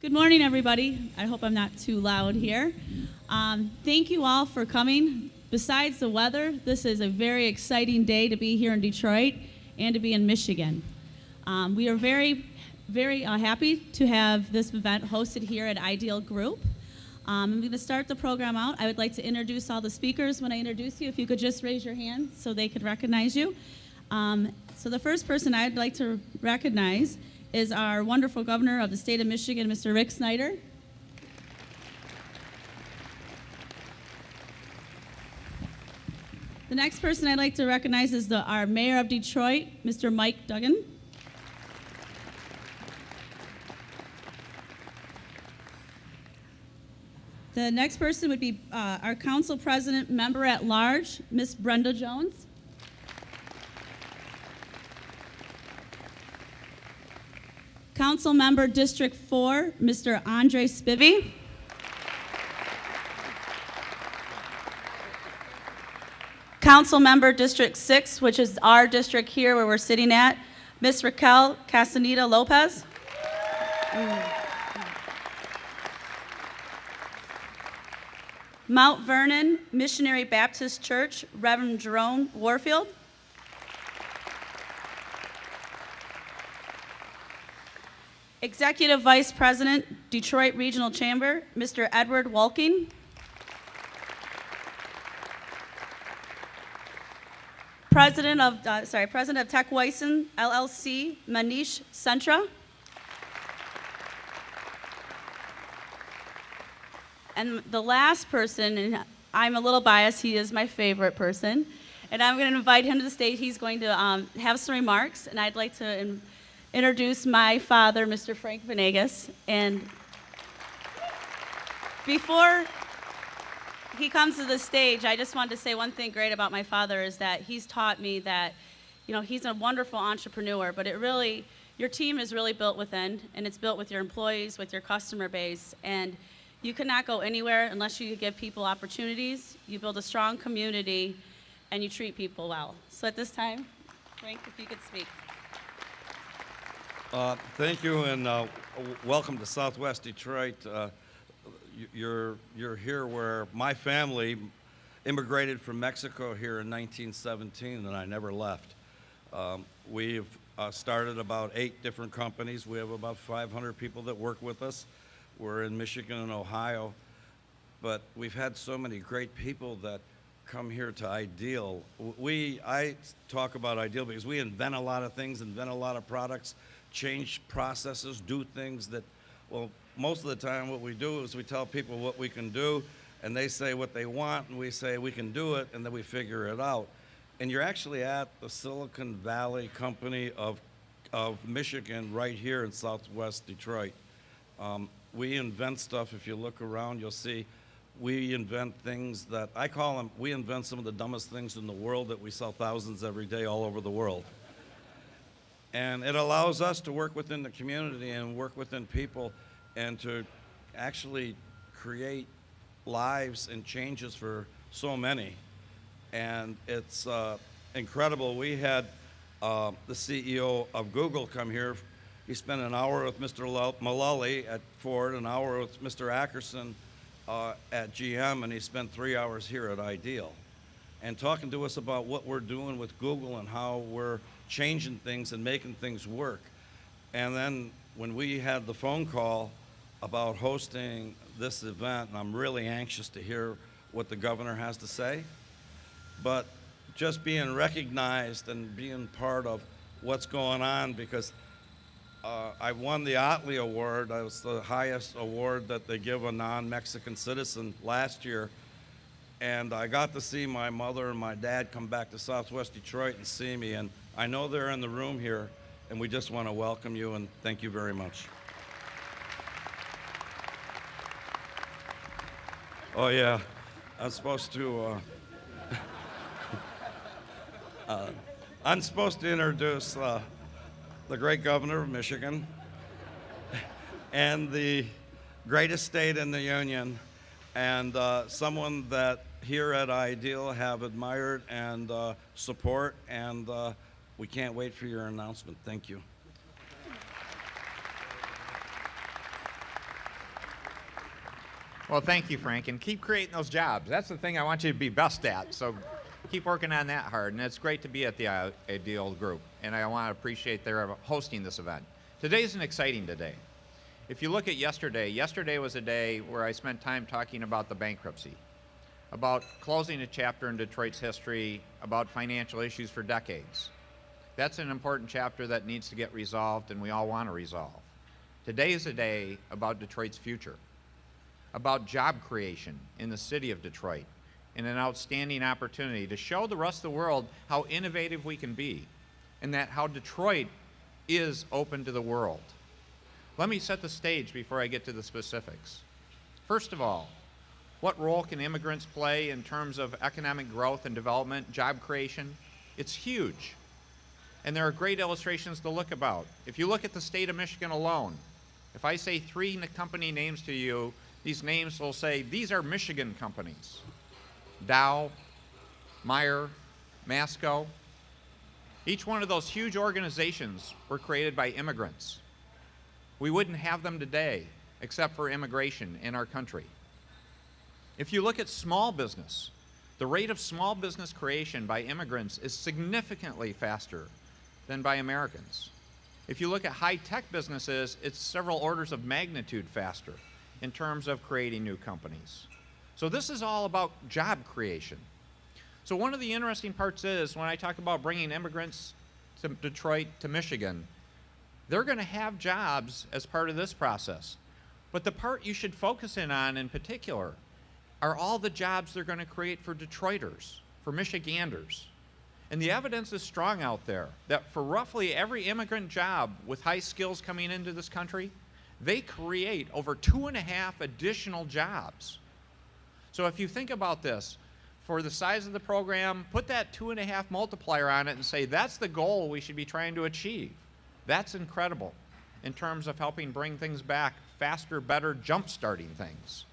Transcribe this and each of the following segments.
Good morning, everybody. I hope I'm not too loud here. Thank you all for coming. Besides the weather, this is a very exciting day to be here in Detroit and to be in Michigan. We are very happy to have this event hosted here at Ideal Group. I'm going to start the program out. I would like to introduce all the speakers. When I introduce you, if you could just raise your hand so they could recognize you. So the first person I'd like to recognize is our wonderful governor of the state of Michigan, Mr. Rick Snyder. The next person I'd like to recognize is our mayor of Detroit, Mr. Mike Duggan. The next person would be our council president, member at large, Miss Brenda Jones. Council Member District 4, Mr. Andre Spivey. Council Member District 6, which is our district here where we're sitting at, Miss Raquel Castaneda Lopez. Mount Vernon Missionary Baptist Church, Reverend Jerome Warfield. Executive Vice President, Detroit Regional Chamber, Mr. Edward Walking. President of Tech Wyson LLC, Manish Sentra. And the last person, and I'm a little biased, he is my favorite person, and I'm going to invite him to the stage. He's going to have some remarks, and I'd like to introduce my father, Mr. Frank Venegas. And before he comes to the stage, I just wanted to say one thing great about my father is that he's taught me that, he's a wonderful entrepreneur, but your team is really built within, and it's built with your employees, with your customer base, and you cannot go anywhere unless you give people opportunities, you build a strong community, and you treat people well. So at this time, Frank, if you could speak. Thank you, and welcome to Southwest Detroit. You're here where my family immigrated from Mexico here in 1917, and I never left. We've started about 8 different companies. We have about 500 people that work with us. We're in Michigan and Ohio, but we've had so many great people that come here to Ideal. I talk about Ideal because we invent a lot of things, invent a lot of products, change processes, do things that, well, most of the time what we do is we tell people what we can do, and they say what they want, and we say we can do it, and then we figure it out. And you're actually at the Silicon Valley company of Michigan right here in Southwest Detroit. We invent stuff. If you look around, you'll see we invent things that, I call them, we invent some of the dumbest things in the world that we sell thousands every day all over the world. And it allows us to work within the community and work within people and to actually create lives and changes for so many. And it's incredible. We had the CEO of Google come here. He spent an hour with Mr. Mullally at Ford, an hour with Mr. Ackerson at GM, and he spent 3 hours here at Ideal. And talking to us about what we're doing with Google and how we're changing things and making things work. And then when we had the phone call about hosting this event, and I'm really anxious to hear what the governor has to say, but just being recognized and being part of what's going on, because I won the Otley Award. That was the highest award that they give a non-Mexican citizen last year. And I got to see my mother and my dad come back to Southwest Detroit and see me. And I know they're in the room here, and we just want to welcome you and thank you very much. Oh yeah, I'm supposed to introduce the great governor of Michigan and the greatest state in the union, and someone that here at Ideal have admired and support, and we can't wait for your announcement. Thank you. Well, thank you, Frank, and keep creating those jobs. That's the thing I want you to be best at, so keep working on that hard, and it's great to be at the Ideal Group, and I want to appreciate their hosting this event. Today's an exciting day. If you look at yesterday was a day where I spent time talking about the bankruptcy, about closing a chapter in Detroit's history, about financial issues for decades. That's an important chapter that needs to get resolved, and we all want to resolve. Today is a day about Detroit's future, about job creation in the city of Detroit, and an outstanding opportunity to show the rest of the world how innovative we can be, and that how Detroit is open to the world. Let me set the stage before I get to the specifics. First of all, what role can immigrants play in terms of economic growth and development, job creation? It's huge. And there are great illustrations to look about. If you look at the state of Michigan alone, if I say 3 company names to you, these names will say, these are Michigan companies. Dow, Meyer, Masco. Each one of those huge organizations were created by immigrants. We wouldn't have them today except for immigration in our country. If you look at small business, the rate of small business creation by immigrants is significantly faster than by Americans. If you look at high-tech businesses, it's several orders of magnitude faster in terms of creating new companies. So this is all about job creation. So one of the interesting parts is when I talk about bringing immigrants to Detroit, to Michigan, they're going to have jobs as part of this process. But the part you should focus in particular are all the jobs they're going to create for Detroiters, for Michiganders. And the evidence is strong out there that for roughly every immigrant job with high skills coming into this country, they create over 2.5 additional jobs. So if you think about this, for the size of the program, put that 2.5 multiplier on it and say that's the goal we should be trying to achieve. That's incredible in terms of helping bring things back faster, better, jump-starting things.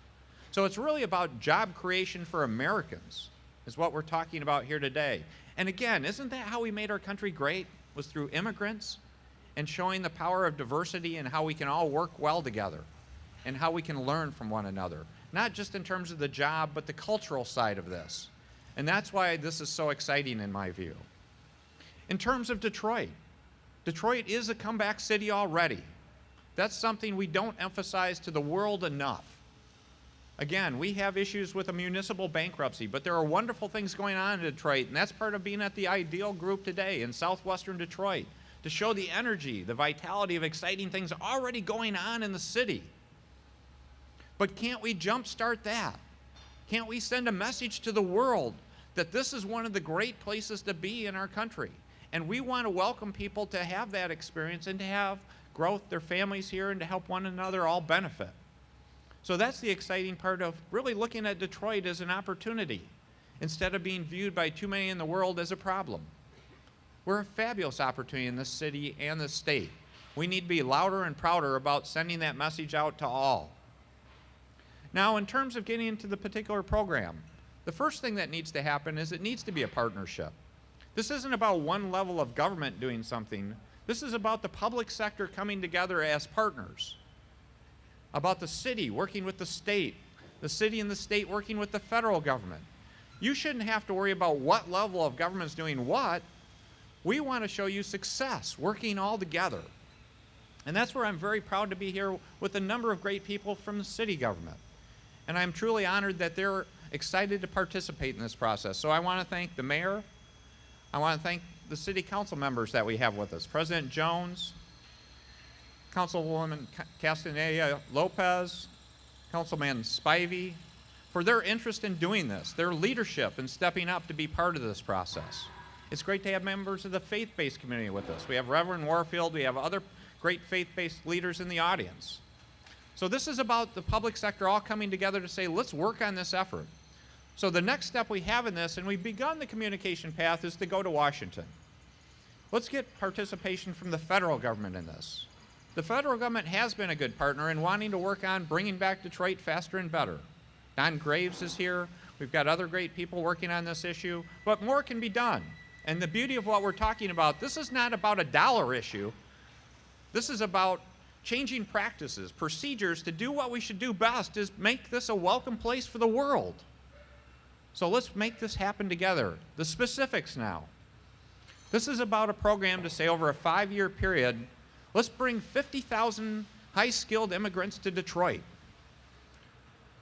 So it's really about job creation for Americans is what we're talking about here today. And again, isn't that how we made our country great? Was through immigrants and showing the power of diversity and how we can all work well together and how we can learn from one another. Not just in terms of the job, but the cultural side of this. And that's why this is so exciting in my view. In terms of Detroit, Detroit is a comeback city already. That's something we don't emphasize to the world enough. Again, we have issues with a municipal bankruptcy, but there are wonderful things going on in Detroit, and that's part of being at the Ideal Group today in southwestern Detroit, to show the energy, the vitality of exciting things already going on in the city. But can't we jumpstart that? Can't we send a message to the world that this is one of the great places to be in our country? And we want to welcome people to have that experience and to have growth, their families here, and to help one another all benefit. So that's the exciting part of really looking at Detroit as an opportunity instead of being viewed by too many in the world as a problem. We're a fabulous opportunity in this city and this state. We need to be louder and prouder about sending that message out to all. Now, in terms of getting into the particular program, the first thing that needs to happen is it needs to be a partnership. This isn't about one level of government doing something. This is about the public sector coming together as partners. About the city working with the city and the state working with the federal government. You shouldn't have to worry about what level of government's doing what. We want to show you success, working all together. And that's where I'm very proud to be here with a number of great people from the city government. And I'm truly honored that they're excited to participate in this process. So I want to thank the mayor. I want to thank the city council members that we have with us. President Jones, Councilwoman Castaneda Lopez, Councilman Spivey, for their interest in doing this, their leadership in stepping up to be part of this process. It's great to have members of the faith-based community with us. We have Reverend Warfield, we have other great faith-based leaders in the audience. So this is about the public sector all coming together to say, let's work on this effort. So the next step we have in this, and we've begun the communication path, is to go to Washington. Let's get participation from the federal government in this. The federal government has been a good partner in wanting to work on bringing back Detroit faster and better. Don Graves is here. We've got other great people working on this issue, but more can be done. And the beauty of what we're talking about, this is not about a dollar issue. This is about changing practices, procedures to do what we should do best is make this a welcome place for the world. So let's make this happen together. The specifics now. This is about a program to say over a 5-year period, let's bring 50,000 high-skilled immigrants to Detroit.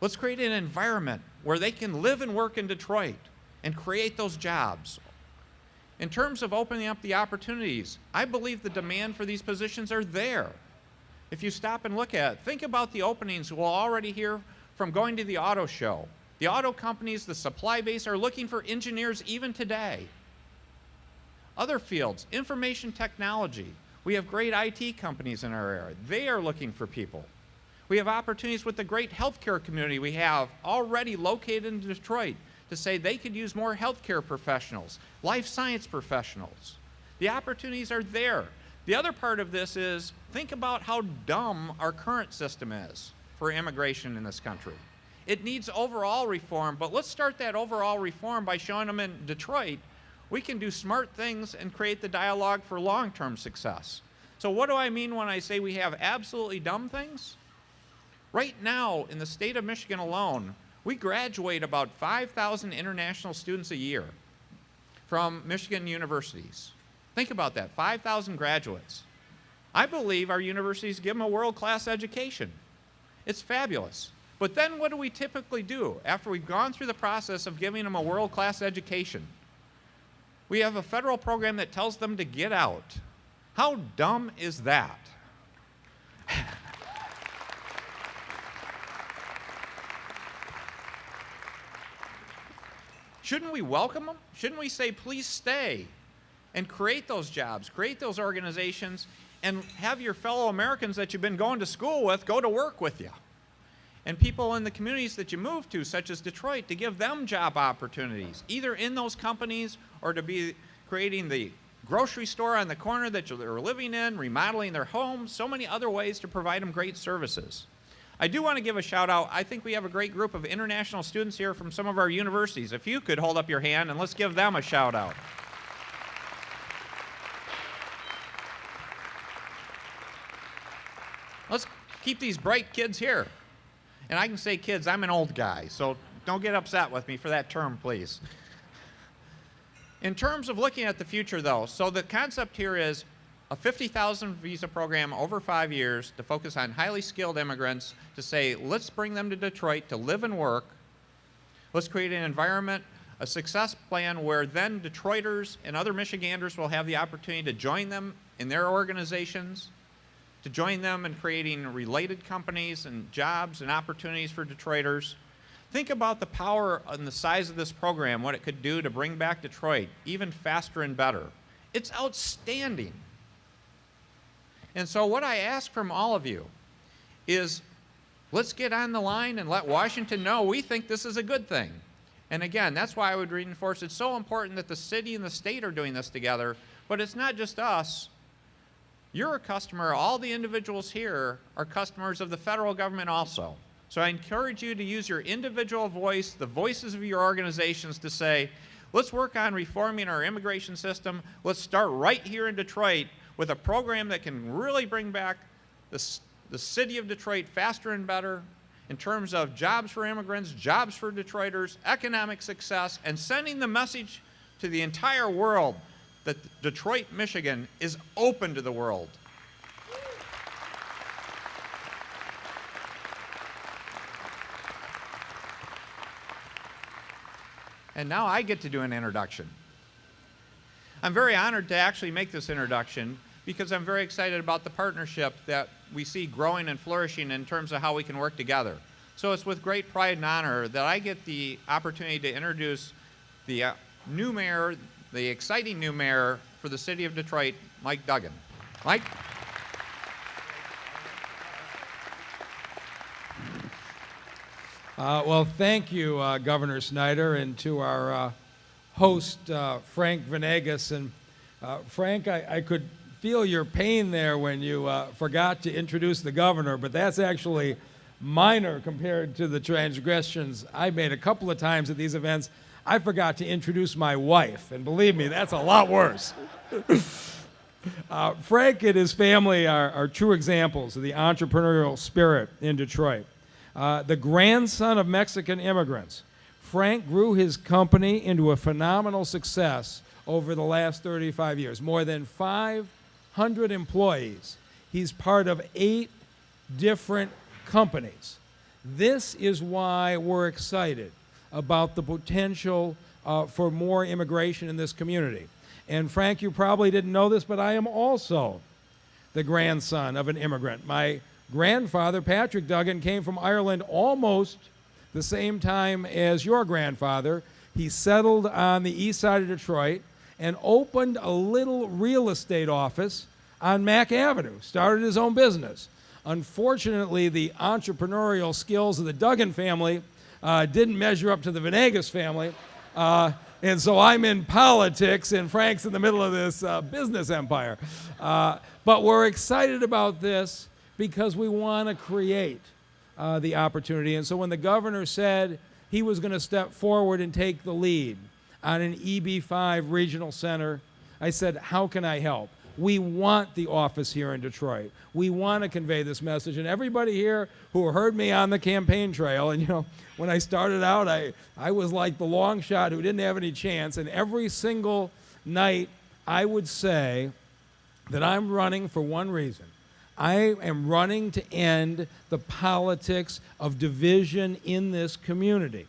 Let's create an environment where they can live and work in Detroit and create those jobs. In terms of opening up the opportunities, I believe the demand for these positions are there. If you stop and look at it, think about the openings we'll already hear from going to the auto show. The auto companies, the supply base are looking for engineers even today. Other fields, information technology. We have great IT companies in our area. They are looking for people. We have opportunities with the great healthcare community we have already located in Detroit to say they could use more healthcare professionals, life science professionals. The opportunities are there. The other part of this is think about how dumb our current system is for immigration in this country. It needs overall reform, but let's start that overall reform by showing them in Detroit we can do smart things and create the dialogue for long-term success. So what do I mean when I say we have absolutely dumb things? Right now, in the state of Michigan alone, we graduate about 5,000 international students a year from Michigan universities. Think about that, 5,000 graduates. I believe our universities give them a world-class education. It's fabulous. But then what do we typically do after we've gone through the process of giving them a world-class education? We have a federal program that tells them to get out. How dumb is that? Shouldn't we welcome them? Shouldn't we say, please stay and create those jobs, create those organizations, and have your fellow Americans that you've been going to school with go to work with you? And people in the communities that you move to, such as Detroit, to give them job opportunities, either in those companies or to be creating the grocery store on the corner that they're living in, remodeling their homes, so many other ways to provide them great services. I do want to give a shout out. I think we have a great group of international students here from some of our universities. If you could hold up your hand and let's give them a shout out. Let's keep these bright kids here. And I can say kids, I'm an old guy, so don't get upset with me for that term, please. In terms of looking at the future, though, so the concept here is a 50,000 visa program over 5 years to focus on highly skilled immigrants to say, let's bring them to Detroit to live and work. Let's create an environment, a success plan where then Detroiters and other Michiganders will have the opportunity to join them in their organizations, to join them in creating related companies and jobs and opportunities for Detroiters. Think about the power and the size of this program, what it could do to bring back Detroit even faster and better. It's outstanding. And so what I ask from all of you is let's get on the line and let Washington know we think this is a good thing. And again, that's why I would reinforce it's so important that the city and the state are doing this together, but it's not just us. You're a customer. All the individuals here are customers of the federal government also. So I encourage you to use your individual voice, the voices of your organizations to say, let's work on reforming our immigration system. Let's start right here in Detroit with a program that can really bring back the city of Detroit faster and better in terms of jobs for immigrants, jobs for Detroiters, economic success, and sending the message to the entire world that Detroit, Michigan is open to the world. And now I get to do an introduction. I'm very honored to actually make this introduction because I'm very excited about the partnership that we see growing and flourishing in terms of how we can work together. So it's with great pride and honor that I get the opportunity to introduce the new mayor, the exciting new mayor for the city of Detroit, Mike Duggan. Mike? Well, thank you, Governor Snyder, and to our host, Frank Venegas. And Frank, I could feel your pain there when you forgot to introduce the governor, but that's actually minor compared to the transgressions I made a couple of times at these events. I forgot to introduce my wife, and believe me, that's a lot worse. Frank and his family are true examples of the entrepreneurial spirit in Detroit. The grandson of Mexican immigrants, Frank grew his company into a phenomenal success over the last 35 years. More than 500 employees. He's part of 8 different companies. This is why we're excited about the potential for more immigration in this community. And Frank, you probably didn't know this, but I am also the grandson of an immigrant. My grandfather, Patrick Duggan, came from Ireland almost the same time as your grandfather. He settled on the east side of Detroit and opened a little real estate office on Mack Avenue, started his own business. Unfortunately, the entrepreneurial skills of the Duggan family didn't measure up to the Venegas family. And so I'm in politics, and Frank's in the middle of this business empire. But we're excited about this because we want to create the opportunity. And so when the governor said he was going to step forward and take the lead on an EB5 regional center, I said, how can I help? We want the office here in Detroit. We want to convey this message. And everybody here who heard me on the campaign trail, and you know, when I started out, I was like the long shot who didn't have any chance. And every single night, I would say that I'm running for one reason. I am running to end the politics of division in this community.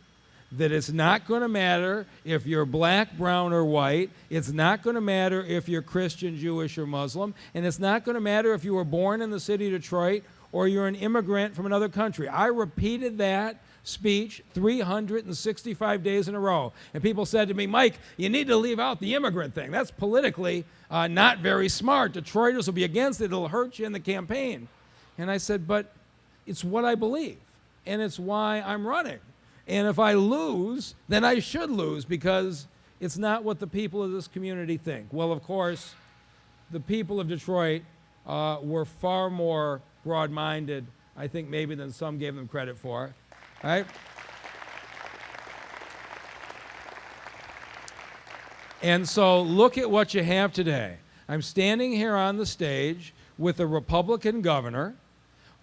That it's not going to matter if you're black, brown, or white. It's not going to matter if you're Christian, Jewish, or Muslim. And it's not going to matter if you were born in the city of Detroit or you're an immigrant from another country. I repeated that speech 365 days in a row. And people said to me, Mike, you need to leave out the immigrant thing. That's politically not very smart. Detroiters will be against it. It'll hurt you in the campaign. And I said, but it's what I believe. And it's why I'm running. And if I lose, then I should lose because it's not what the people of this community think. Well, of course, the people of Detroit were far more broad-minded, I think, maybe than some gave them credit for. Right? And so look at what you have today. I'm standing here on the stage with a Republican governor,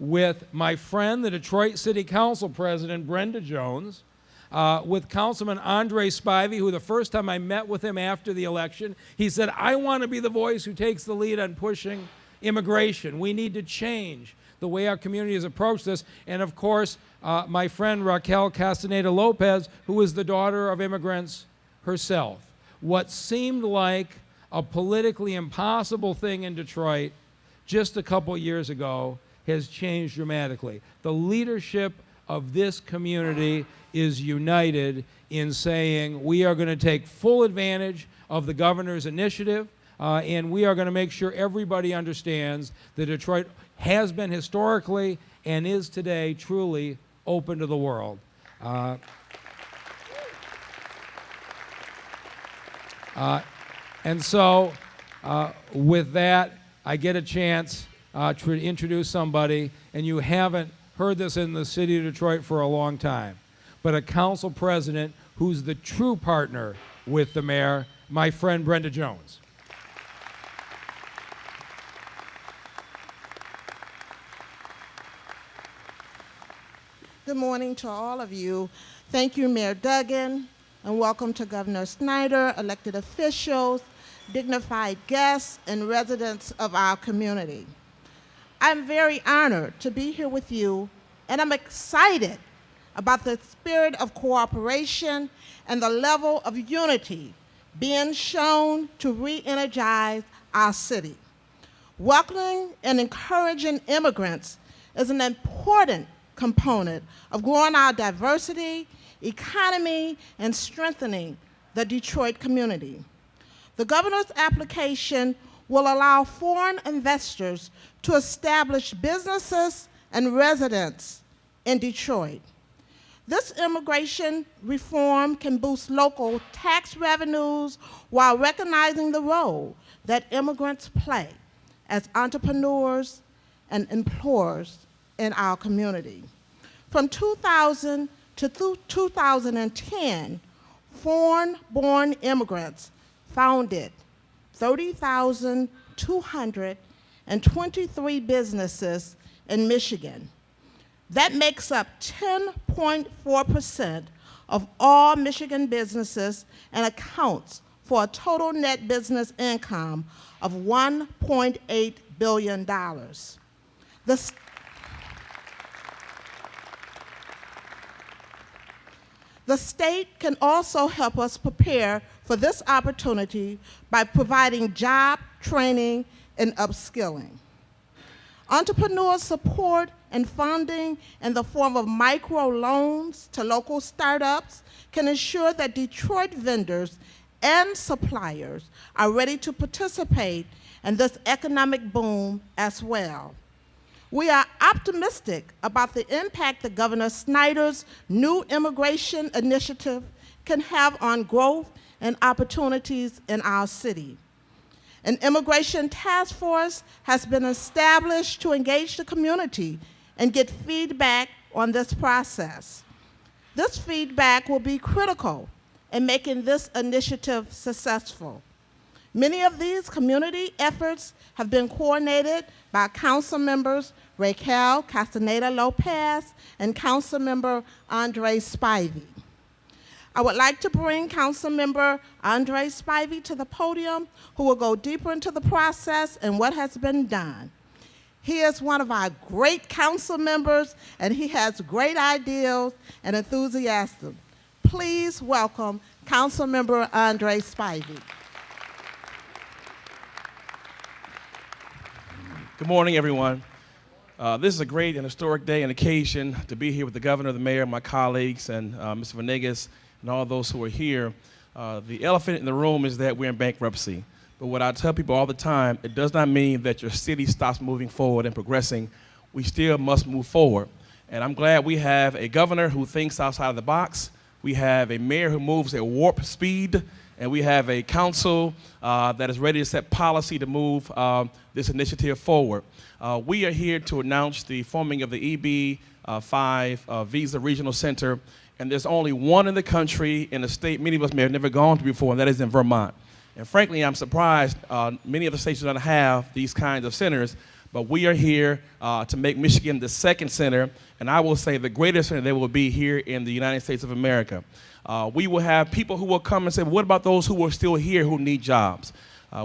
with my friend, the Detroit City Council President, Brenda Jones, with Councilman Andre Spivey, who the first time I met with him after the election, he said, I want to be the voice who takes the lead on pushing immigration. We need to change the way our community has approached this. And of course, my friend Raquel Castaneda Lopez, who is the daughter of immigrants herself. What seemed like a politically impossible thing in Detroit just a couple years ago has changed dramatically. The leadership of this community is united in saying we are going to take full advantage of the governor's initiative, and we are going to make sure everybody understands that Detroit has been historically and is today truly open to the world. And so with that, I get a chance to introduce somebody, and you haven't heard this in the city of Detroit for a long time, but a council president who's the true partner with the mayor, my friend Brenda Jones. Good morning to all of you. Thank you, Mayor Duggan, and welcome to Governor Snyder, elected officials, dignified guests, and residents of our community. I'm very honored to be here with you, and I'm excited about the spirit of cooperation and the level of unity being shown to re-energize our city. Welcoming and encouraging immigrants is an important component of growing our diversity, economy, and strengthening the Detroit community. The governor's application will allow foreign investors to establish businesses and residents in Detroit. This immigration reform can boost local tax revenues while recognizing the role that immigrants play as entrepreneurs and employers in our community. From 2000 to 2010, foreign-born immigrants founded 30,000 223 businesses in Michigan. That makes up 10.4% of all Michigan businesses and accounts for a total net business income of $1.8 billion. The state can also help us prepare for this opportunity by providing job training and upskilling. Entrepreneur support and funding in the form of microloans to local startups can ensure that Detroit vendors and suppliers are ready to participate in this economic boom as well. We are optimistic about the impact that Governor Snyder's new immigration initiative can have on growth and opportunities in our city. An immigration task force has been established to engage the community and get feedback on this process. This feedback will be critical in making this initiative successful. Many of these community efforts have been coordinated by council members Raquel Castaneda-Lopez and Councilmember Andre Spivey. I would like to bring Councilmember Andre Spivey to the podium, who will go deeper into the process and what has been done. He is one of our great council members, and he has great ideas and enthusiasm. Please welcome Councilmember Andre Spivey. Good morning, everyone. This is a great and historic day and occasion to be here with the governor, the mayor, my colleagues, and Mr. Venegas, and all those who are here. The elephant in the room is that we're in bankruptcy. But what I tell people all the time, it does not mean that your city stops moving forward and progressing. We still must move forward. And I'm glad we have a governor who thinks outside of the box. We have a mayor who moves at warp speed. And we have a council that is ready to set policy to move this initiative forward. We are here to announce the forming of the EB-5 Visa Regional Center, and there's only one in the country, in the state many of us may have never gone to before, and that is in Vermont. And frankly, I'm surprised many of the states don't have these kinds of centers, but we are here to make Michigan the second center, and I will say the greatest center there will be here in the United States of America. We will have people who will come and say, what about those who are still here who need jobs?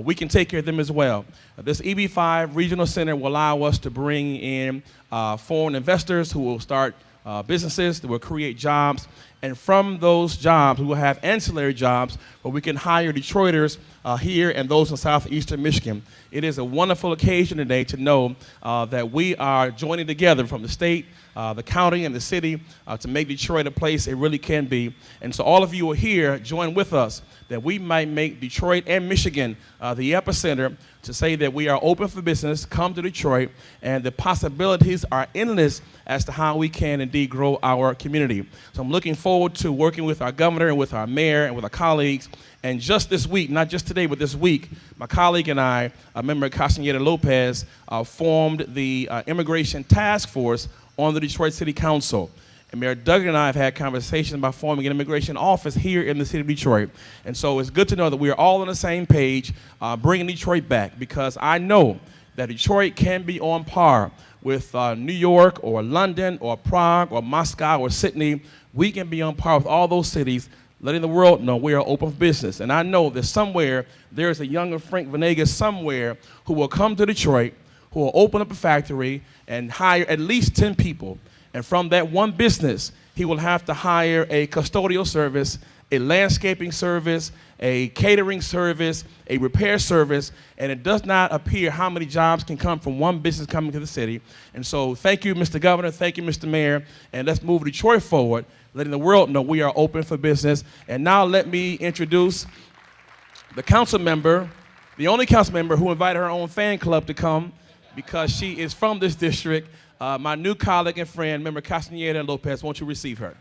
We can take care of them as well. This EB-5 Regional Center will allow us to bring in foreign investors who will start businesses that will create jobs. And from those jobs, we will have ancillary jobs where we can hire Detroiters here and those in southeastern Michigan. It is a wonderful occasion today to know that we are joining together from the state, the county, and the city to make Detroit a place it really can be. And so all of you who are here, join with us that we might make Detroit and Michigan the epicenter to say that we are open for business, come to Detroit, and the possibilities are endless as to how we can indeed grow our community. So I'm looking forward to working with our governor and with our mayor and with our colleagues. And just this week, not just today, but this week, my colleague and I, Member Castaneda-Lopez, formed the Immigration Task Force on the Detroit City Council. And Mayor Duggan and I have had conversations about forming an immigration office here in the city of Detroit. And so it's good to know that we are all on the same page, bringing Detroit back, because I know that Detroit can be on par with New York or London or Prague or Moscow or Sydney. We can be on par with all those cities, letting the world know we are open for business. And I know that somewhere there's a younger Frank Venegas somewhere who will come to Detroit, who will open up a factory and hire at least 10 people. And from that one business, he will have to hire a custodial service, a landscaping service, a catering service, a repair service, and it does not appear how many jobs can come from one business coming to the city. And so thank you, Mr. Governor, thank you, Mr. Mayor, and let's move Detroit forward, letting the world know we are open for business. And now let me introduce the council member, the only council member who invited her own fan club to come because she is from this district, my new colleague and friend, Member Castaneda-Lopez. Won't you receive her?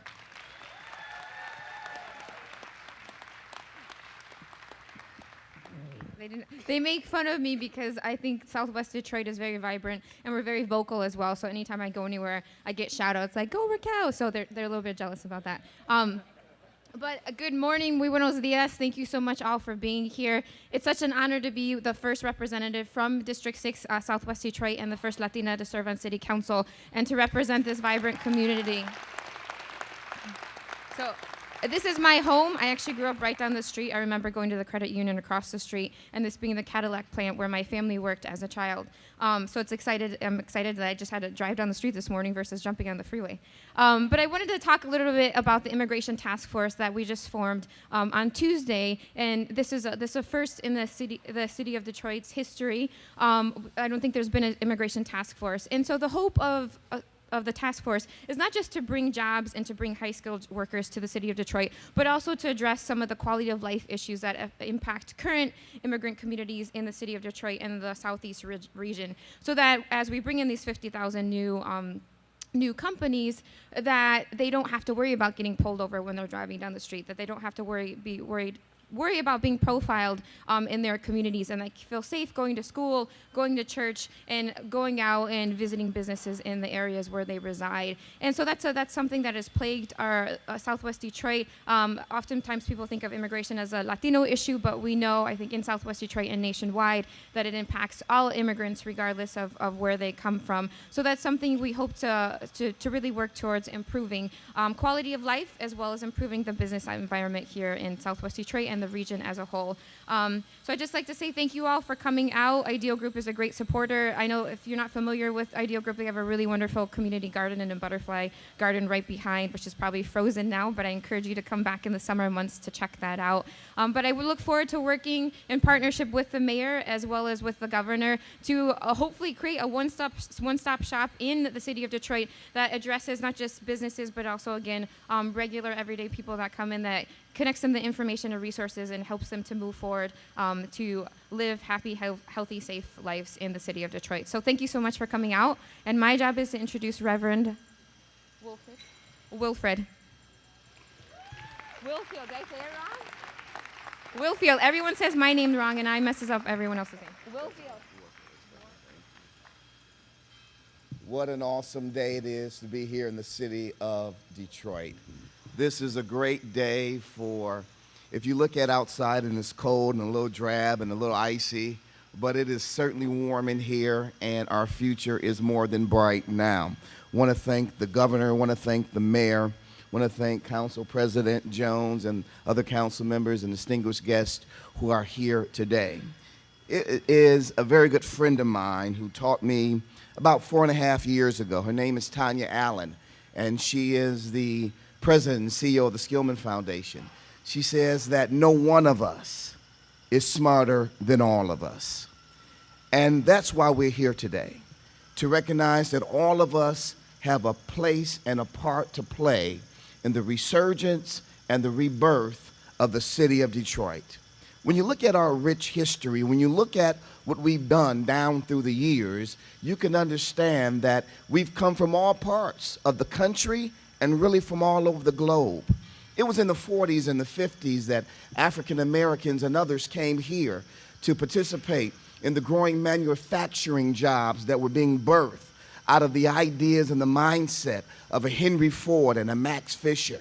They make fun of me because I think Southwest Detroit is very vibrant and we're very vocal as well. So anytime I go anywhere, I get shout outs like, go Raquel. So they're a little bit jealous about that. But good morning, muy buenos dias. Thank you so much all for being here. It's such an honor to be the first representative from District 6, Southwest Detroit, and the first Latina to serve on City Council, and to represent this vibrant community. So this is my home. I actually grew up right down the street. I remember going to the credit union across the street, and this being the Cadillac plant where my family worked as a child. So I'm excited that I just had to drive down the street this morning versus jumping on the freeway. But I wanted to talk a little bit about the immigration task force that we just formed on Tuesday, and this is a first in the city of Detroit's history. I don't think there's been an immigration task force, and so the hope of the task force is not just to bring jobs and to bring high-skilled workers to the city of Detroit, but also to address some of the quality of life issues that impact current immigrant communities in the city of Detroit and the southeast region, so that as we bring in these 50,000 new companies, that they don't have to worry about getting pulled over when they're driving down the street, that they don't have to worry about being profiled in their communities, and they feel safe going to school, going to church, and going out and visiting businesses in the areas where they reside. And so that's something that has plagued our Southwest Detroit. Oftentimes people think of immigration as a Latino issue, but we know, I think in Southwest Detroit and nationwide, that it impacts all immigrants regardless of where they come from. So that's something we hope to really work towards improving quality of life, as well as improving the business environment here in Southwest Detroit and the region as a whole. So I'd just like to say thank you all for coming out. Ideal Group is a great supporter. I know if you're not familiar with Ideal Group, they have a really wonderful community garden and a butterfly garden right behind, which is probably frozen now, but I encourage you to come back in the summer months to check that out. But I would look forward to working in partnership with the mayor as well as with the governor to hopefully create a one-stop shop in the city of Detroit that addresses not just businesses, but also, again, regular everyday people that come in, that connects them to information and resources and helps them to move forward to live happy, healthy, safe lives in the city of Detroit. So thank you so much for coming out. And my job is to introduce Reverend Wilfred. Wilfield, did I say it wrong? Wilfield. Everyone says my name wrong, and I messes up everyone else's name. Wilfield. What an awesome day it is to be here in the city of Detroit. This is a great day for, if you look at outside and it's cold and a little drab and a little icy, but it is certainly warm in here, and our future is more than bright now. Want to thank the governor, want to thank the mayor, want to thank Council President Jones and other council members and distinguished guests who are here today. It is a very good friend of mine who taught me about 4.5 years ago. Her name is Tanya Allen, and she is the President and CEO of the Skillman Foundation. She says that no one of us is smarter than all of us. And that's why we're here today, to recognize that all of us have a place and a part to play in the resurgence and the rebirth of the city of Detroit. When you look at our rich history, when you look at what we've done down through the years, you can understand that we've come from all parts of the country and really from all over the globe. It was in the 40s and the 50s that African Americans and others came here to participate in the growing manufacturing jobs that were being birthed out of the ideas and the mindset of a Henry Ford and a Max Fisher.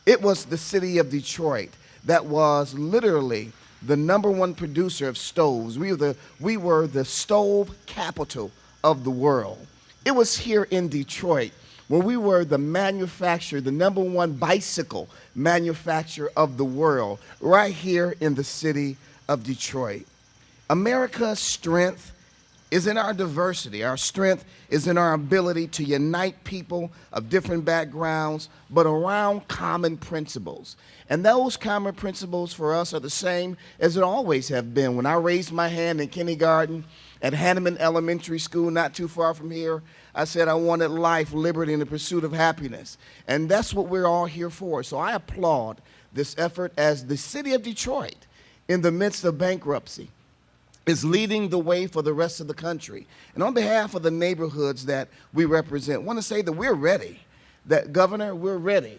It was the city of Detroit that was literally the #1 producer of stoves. We were the stove capital of the world. It was here in Detroit where we were the manufacturer, the #1 bicycle manufacturer of the world, right here in the city of Detroit. America's strength is in our diversity. Our strength is in our ability to unite people of different backgrounds, but around common principles. And those common principles for us are the same as it always have been. When I raised my hand in kindergarten at Hanneman Elementary School, not too far from here, I said I wanted life, liberty, and the pursuit of happiness. And that's what we're all here for. So I applaud this effort as the city of Detroit, in the midst of bankruptcy, is leading the way for the rest of the country. And on behalf of the neighborhoods that we represent, I want to say that we're ready. That, Governor, we're ready.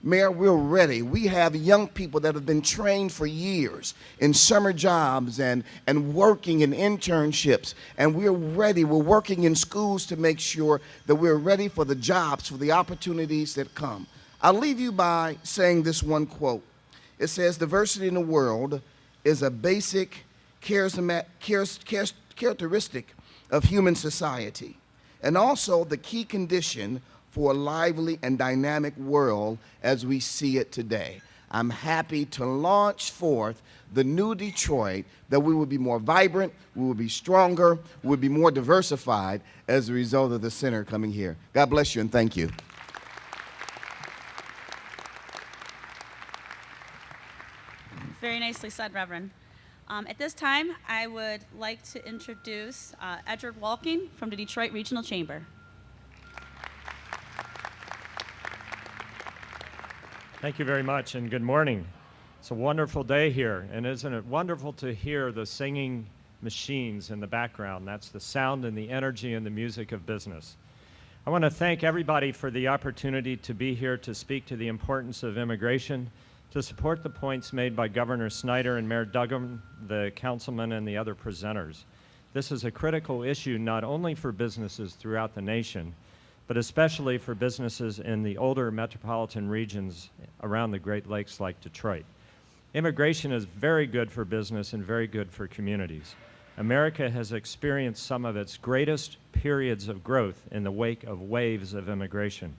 Mayor, we're ready. We have young people that have been trained for years in summer jobs and working in internships, and we're ready. We're working in schools to make sure that we're ready for the jobs, for the opportunities that come. I'll leave you by saying this one quote. It says, diversity in the world is a basic characteristic of human society, and also the key condition for a lively and dynamic world as we see it today. I'm happy to launch forth the new Detroit, that we will be more vibrant, we will be stronger, we will be more diversified as a result of the center coming here. God bless you and thank you. Very nicely said, Reverend. At this time, I would like to introduce Edward Walking from the Detroit Regional Chamber. Thank you very much, and good morning. It's a wonderful day here, and isn't it wonderful to hear the singing machines in the background? That's the sound and the energy and the music of business. I want to thank everybody for the opportunity to be here to speak to the importance of immigration, to support the points made by Governor Snyder and Mayor Duggan, the councilman, and the other presenters. This is a critical issue not only for businesses throughout the nation, but especially for businesses in the older metropolitan regions around the Great Lakes like Detroit. Immigration is very good for business and very good for communities. America has experienced some of its greatest periods of growth in the wake of waves of immigration.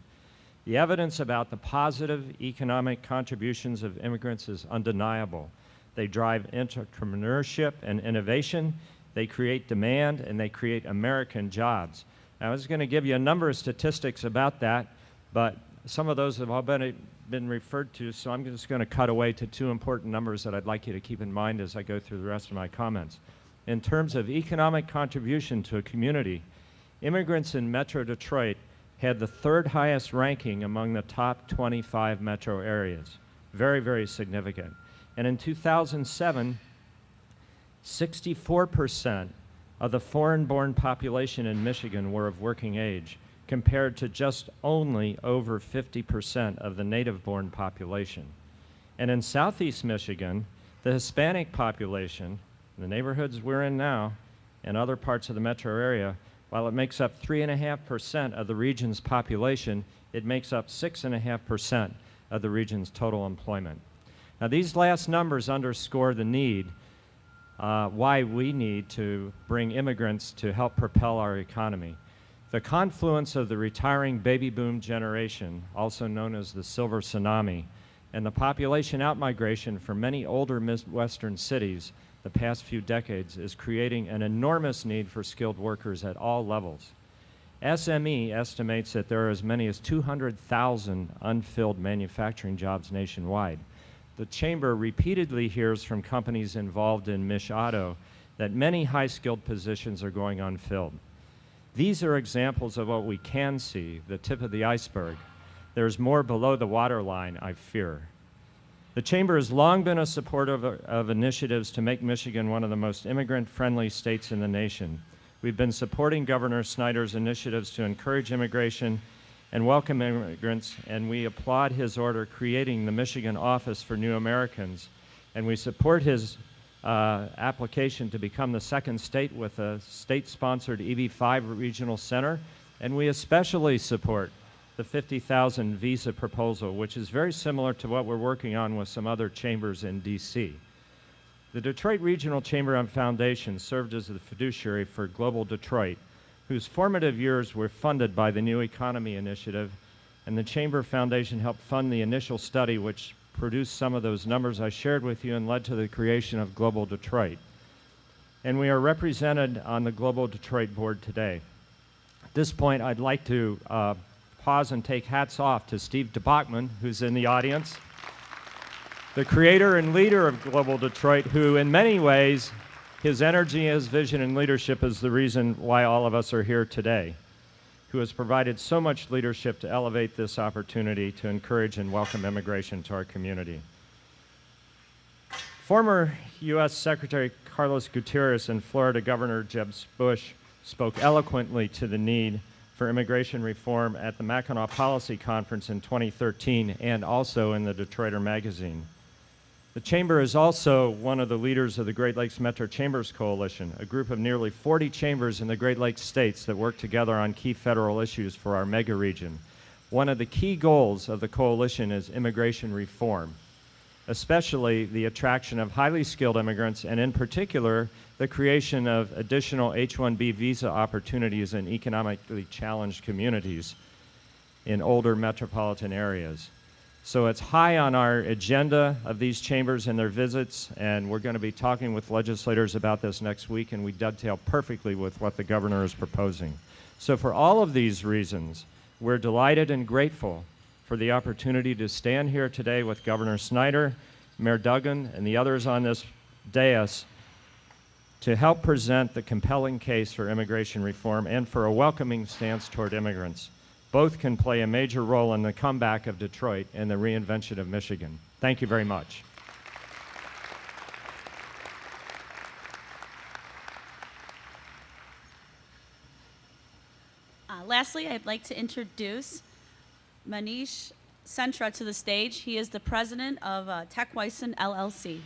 The evidence about the positive economic contributions of immigrants is undeniable. They drive entrepreneurship and innovation, they create demand, and they create American jobs. Now, I was going to give you a number of statistics about that, but some of those have all been referred to, so I'm just going to cut away to two important numbers that I'd like you to keep in mind as I go through the rest of my comments. In terms of economic contribution to a community, immigrants in Metro Detroit had the third highest ranking among the top 25 metro areas. Very, very significant. And in 2007, 64% of the foreign-born population in Michigan were of working age, compared to just only over 50% of the native-born population. And in Southeast Michigan, the Hispanic population, the neighborhoods we're in now, and other parts of the metro area, while it makes up 3.5% of the region's population, it makes up 6.5% of the region's total employment. Now, these last numbers underscore the need, why we need to bring immigrants to help propel our economy. The confluence of the retiring baby boom generation, also known as the silver tsunami, and the population outmigration from many older Midwestern cities the past few decades is creating an enormous need for skilled workers at all levels. SME estimates that there are as many as 200,000 unfilled manufacturing jobs nationwide. The Chamber repeatedly hears from companies involved in Mish Auto that many high-skilled positions are going unfilled. These are examples of what we can see, the tip of the iceberg. There's more below the waterline, I fear. The Chamber has long been a supporter of initiatives to make Michigan one of the most immigrant-friendly states in the nation. We've been supporting Governor Snyder's initiatives to encourage immigration and welcome immigrants, and we applaud his order creating the Michigan Office for New Americans, and we support his application to become the second state with a state-sponsored EB-5 regional center, and we especially support the 50,000 visa proposal, which is very similar to what we're working on with some other chambers in DC. The Detroit Regional Chamber and Foundation served as the fiduciary for Global Detroit, whose formative years were funded by the New Economy Initiative, and the Chamber Foundation helped fund the initial study which produced some of those numbers I shared with you and led to the creation of Global Detroit. And we are represented on the Global Detroit board today. At this point, I'd like to pause and take hats off to Steve DeBachman, who's in the audience, the creator and leader of Global Detroit, who in many ways, his energy, his vision, and leadership is the reason why all of us are here today, who has provided so much leadership to elevate this opportunity to encourage and welcome immigration to our community. Former U.S. Secretary Carlos Gutierrez and Florida Governor Jeb Bush spoke eloquently to the need for immigration reform at the Mackinac Policy Conference in 2013 and also in the Detroiter magazine. The Chamber is also one of the leaders of the Great Lakes Metro Chambers Coalition, a group of nearly 40 chambers in the Great Lakes states that work together on key federal issues for our mega region. One of the key goals of the coalition is immigration reform, especially the attraction of highly skilled immigrants, and in particular, the creation of additional H-1B visa opportunities in economically challenged communities in older metropolitan areas. So it's high on our agenda of these chambers and their visits, and we're going to be talking with legislators about this next week, and we dovetail perfectly with what the governor is proposing. So for all of these reasons, we're delighted and grateful for the opportunity to stand here today with Governor Snyder, Mayor Duggan, and the others on this dais to help present the compelling case for immigration reform and for a welcoming stance toward immigrants. Both can play a major role in the comeback of Detroit and the reinvention of Michigan. Thank you very much. Lastly, I'd like to introduce Manish Sentra to the stage. He is the president of Tech Wyson LLC.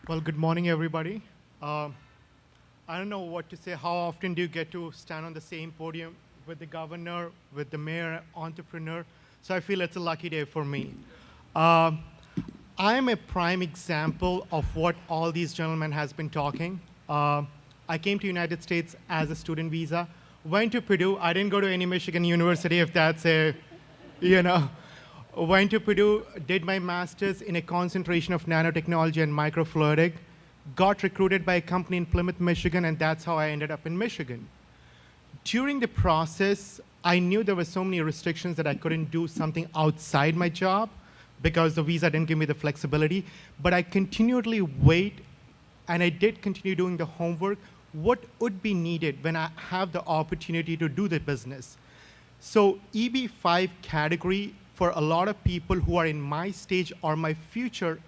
Well, good morning, everybody. I don't know what to say. How often do you get to stand on the same podium with the governor, with the mayor, entrepreneur? So I feel it's a lucky day for me. I'm a prime example of what all these gentlemen has been talking. I came to United States as a student visa, went to Purdue. I didn't go to any Michigan University, if that's a, went to Purdue, did my master's in a concentration of nanotechnology and microfluidic, got recruited by a company in Plymouth, Michigan, and that's how I ended up in Michigan. During the process, I knew there were so many restrictions that I couldn't do something outside my job because the visa didn't give me the flexibility, but I continually wait, and I did continue doing the homework, what would be needed when I have the opportunity to do the business. So EB5 category, for a lot of people who are in my stage or my future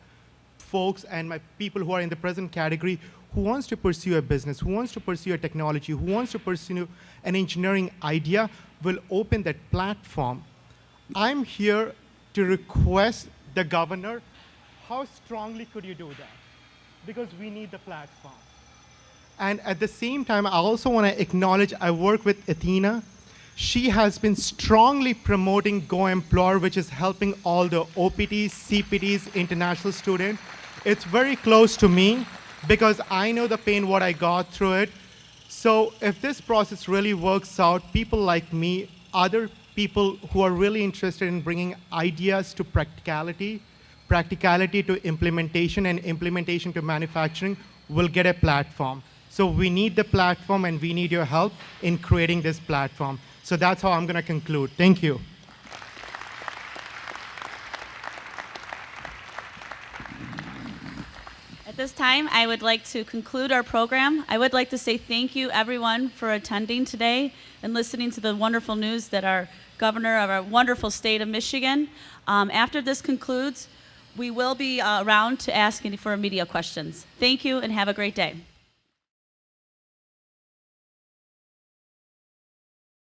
folks and my people who are in the present category, who wants to pursue a business, who wants to pursue a technology, who wants to pursue an engineering idea, will open that platform. I'm here to request the governor, how strongly could you do that? Because we need the platform. And at the same time, I also want to acknowledge, I work with Athena. She has been strongly promoting Go Employer, which is helping all the OPTs, CPTs, international students. It's very close to me because I know the pain, what I got through it. So if this process really works out, people like me, other people who are really interested in bringing ideas to practicality, practicality to implementation, and implementation to manufacturing will get a platform. So we need the platform, and we need your help in creating this platform. So that's how I'm going to conclude. Thank you. At this time, I would like to conclude our program. I would like to say thank you, everyone, for attending today and listening to the wonderful news that our governor of our wonderful state of Michigan. After this concludes, we will be around to ask any for media questions. Thank you, and have a great day.